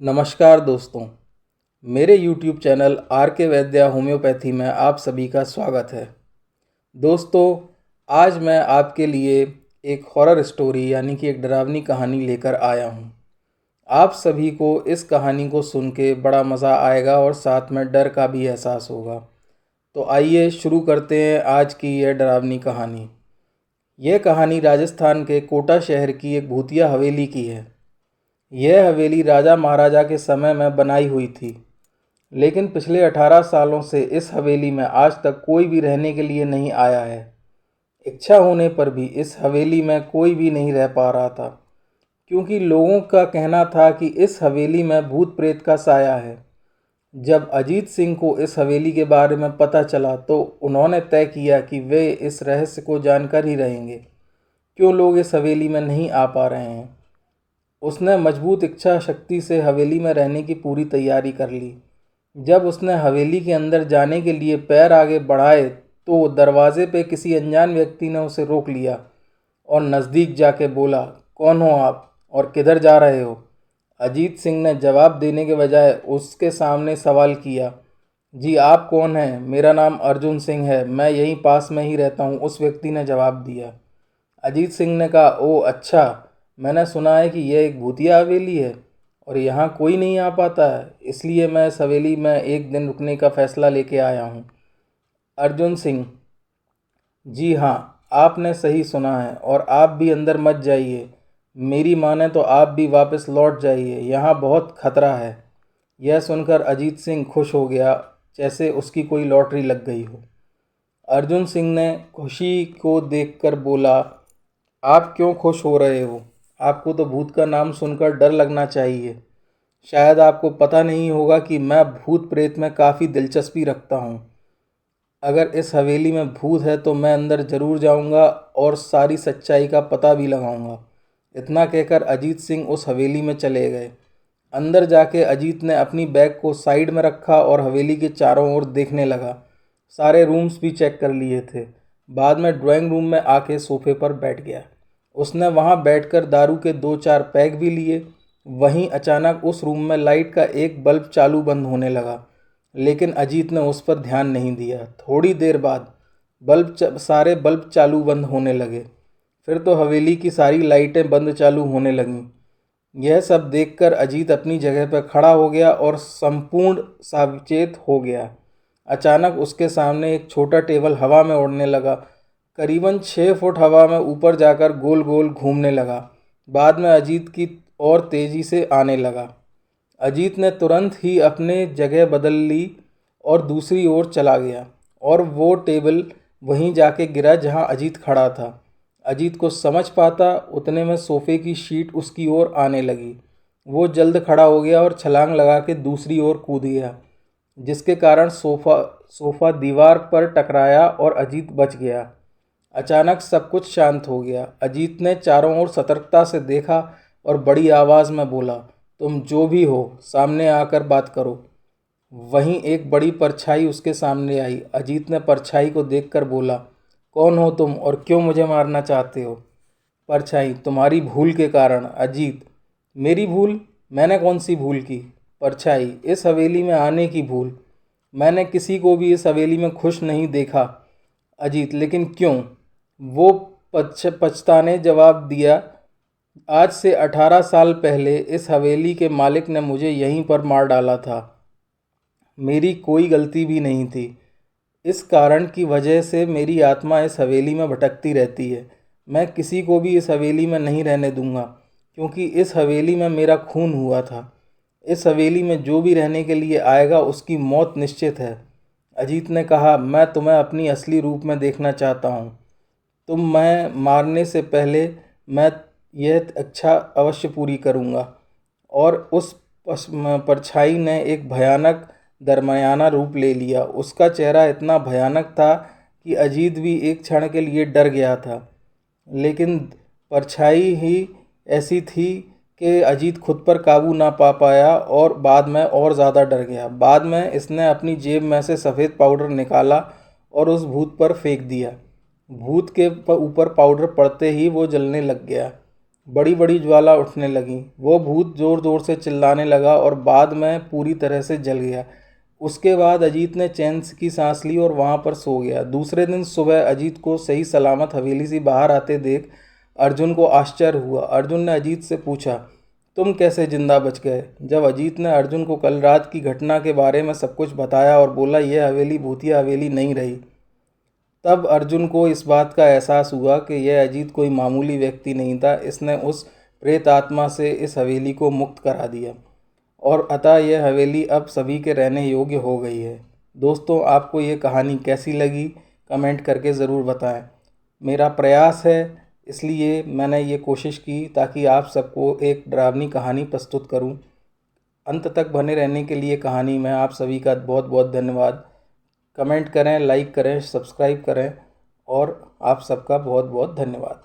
नमस्कार दोस्तों, मेरे YouTube चैनल आर के वैद्या होम्योपैथी में आप सभी का स्वागत है। दोस्तों, आज मैं आपके लिए एक हॉरर स्टोरी यानी कि एक डरावनी कहानी लेकर आया हूँ। आप सभी को इस कहानी को सुन के बड़ा मज़ा आएगा और साथ में डर का भी एहसास होगा। तो आइए शुरू करते हैं आज की यह डरावनी कहानी। यह कहानी राजस्थान के कोटा शहर की एक भूतिया हवेली की है। यह हवेली राजा महाराजा के समय में बनाई हुई थी, लेकिन पिछले 18 सालों से इस हवेली में आज तक कोई भी रहने के लिए नहीं आया है। इच्छा होने पर भी इस हवेली में कोई भी नहीं रह पा रहा था, क्योंकि लोगों का कहना था कि इस हवेली में भूत प्रेत का साया है। जब अजीत सिंह को इस हवेली के बारे में पता चला तो उन्होंने तय किया कि वे इस रहस्य को जानकर ही रहेंगे, क्यों लोग इस हवेली में नहीं आ पा रहे हैं। उसने मजबूत इच्छा शक्ति से हवेली में रहने की पूरी तैयारी कर ली। जब उसने हवेली के अंदर जाने के लिए पैर आगे बढ़ाए तो दरवाजे पे किसी अनजान व्यक्ति ने उसे रोक लिया और नज़दीक जाके बोला, कौन हो आप और किधर जा रहे हो? अजीत सिंह ने जवाब देने के बजाय उसके सामने सवाल किया, जी आप कौन हैं? मेरा नाम अर्जुन सिंह है, मैं यहीं पास में ही रहता हूँ, उस व्यक्ति ने जवाब दिया। अजीत सिंह ने कहा, ओह अच्छा, मैंने सुना है कि यह एक भूतिया हवेली है और यहाँ कोई नहीं आ पाता है, इसलिए मैं इस हवेली में एक दिन रुकने का फ़ैसला लेके आया हूँ। अर्जुन सिंह, जी हाँ, आपने सही सुना है और आप भी अंदर मत जाइए। मेरी माने तो आप भी वापस लौट जाइए, यहाँ बहुत खतरा है। यह सुनकर अजीत सिंह खुश हो गया, जैसे उसकी कोई लॉटरी लग गई हो। अर्जुन सिंह ने खुशी को देखकर बोला, आप क्यों खुश हो रहे हो? आपको तो भूत का नाम सुनकर डर लगना चाहिए। शायद आपको पता नहीं होगा कि मैं भूत प्रेत में काफ़ी दिलचस्पी रखता हूँ। अगर इस हवेली में भूत है तो मैं अंदर ज़रूर जाऊँगा और सारी सच्चाई का पता भी लगाऊँगा। इतना कहकर अजीत सिंह उस हवेली में चले गए। अंदर जाके अजीत ने अपनी बैग को साइड में रखा और हवेली के चारों ओर देखने लगा। सारे रूम्स भी चेक कर लिए थे। बाद में ड्राइंग रूम में आके सोफे पर बैठ गया। उसने वहां बैठकर दारू के 2-4 पैग भी लिए। वहीं अचानक उस रूम में लाइट का एक बल्ब चालू बंद होने लगा, लेकिन अजीत ने उस पर ध्यान नहीं दिया। थोड़ी देर बाद सारे बल्ब चालू बंद होने लगे। फिर तो हवेली की सारी लाइटें बंद चालू होने लगीं। यह सब देखकर अजीत अपनी जगह पर खड़ा हो गया और संपूर्ण सावचेत हो गया। अचानक उसके सामने एक छोटा टेबल हवा में उड़ने लगा। करीबन 6 फुट हवा में ऊपर जाकर गोल गोल घूमने लगा। बाद में अजीत की और तेज़ी से आने लगा। अजीत ने तुरंत ही अपने जगह बदल ली और दूसरी ओर चला गया और वो टेबल वहीं जाके गिरा जहां अजीत खड़ा था। अजीत को समझ पाता उतने में सोफे की शीट उसकी ओर आने लगी। वो जल्द खड़ा हो गया और छलांग लगा के दूसरी ओर कूद गया, जिसके कारण सोफा दीवार पर टकराया और अजीत बच गया। अचानक सब कुछ शांत हो गया। अजीत ने चारों ओर सतर्कता से देखा और बड़ी आवाज़ में बोला, तुम जो भी हो सामने आकर बात करो। वहीं एक बड़ी परछाई उसके सामने आई। अजीत ने परछाई को देखकर बोला, कौन हो तुम और क्यों मुझे मारना चाहते हो? परछाई, तुम्हारी भूल के कारण। अजीत, मेरी भूल? मैंने कौन सी भूल की? परछाई, इस हवेली में आने की भूल। मैंने किसी को भी इस हवेली में खुश नहीं देखा। अजीत, लेकिन क्यों? वो पछताने जवाब दिया, आज से 18 साल पहले इस हवेली के मालिक ने मुझे यहीं पर मार डाला था। मेरी कोई गलती भी नहीं थी। इस कारण की वजह से मेरी आत्मा इस हवेली में भटकती रहती है। मैं किसी को भी इस हवेली में नहीं रहने दूंगा, क्योंकि इस हवेली में मेरा खून हुआ था। इस हवेली में जो भी रहने के लिए आएगा उसकी मौत निश्चित है। अजीत ने कहा, मैं तुम्हें अपनी असली रूप में देखना चाहता हूँ। तुम मैं मारने से पहले मैं यह इच्छा अवश्य पूरी करूँगा। और उस परछाई ने एक भयानक दरमियाना रूप ले लिया। उसका चेहरा इतना भयानक था कि अजीत भी एक क्षण के लिए डर गया था, लेकिन परछाई ही ऐसी थी कि अजीत खुद पर काबू ना पा पाया और बाद में और ज़्यादा डर गया। बाद में इसने अपनी जेब में से सफ़ेद पाउडर निकाला और उस भूत पर फेंक दिया। भूत के ऊपर पाउडर पड़ते ही वो जलने लग गया। बड़ी बड़ी ज्वाला उठने लगी। वो भूत ज़ोर ज़ोर से चिल्लाने लगा और बाद में पूरी तरह से जल गया। उसके बाद अजीत ने चैन की सांस ली और वहाँ पर सो गया। दूसरे दिन सुबह अजीत को सही सलामत हवेली से बाहर आते देख अर्जुन को आश्चर्य हुआ। अर्जुन ने अजीत से पूछा, तुम कैसे जिंदा बच गए? जब अजीत ने अर्जुन को कल रात की घटना के बारे में सब कुछ बताया और बोला यह हवेली भूतिया हवेली नहीं रही, तब अर्जुन को इस बात का एहसास हुआ कि यह अजीत कोई मामूली व्यक्ति नहीं था। इसने उस प्रेत आत्मा से इस हवेली को मुक्त करा दिया और अतः यह हवेली अब सभी के रहने योग्य हो गई है। दोस्तों, आपको ये कहानी कैसी लगी कमेंट करके ज़रूर बताएं। मेरा प्रयास है, इसलिए मैंने ये कोशिश की ताकि आप सबको एक डरावनी कहानी प्रस्तुत करूं। अंत तक बने रहने के लिए कहानी में आप सभी का बहुत बहुत धन्यवाद। कमेंट करें, लाइक करें, सब्सक्राइब करें और आप सबका बहुत बहुत धन्यवाद।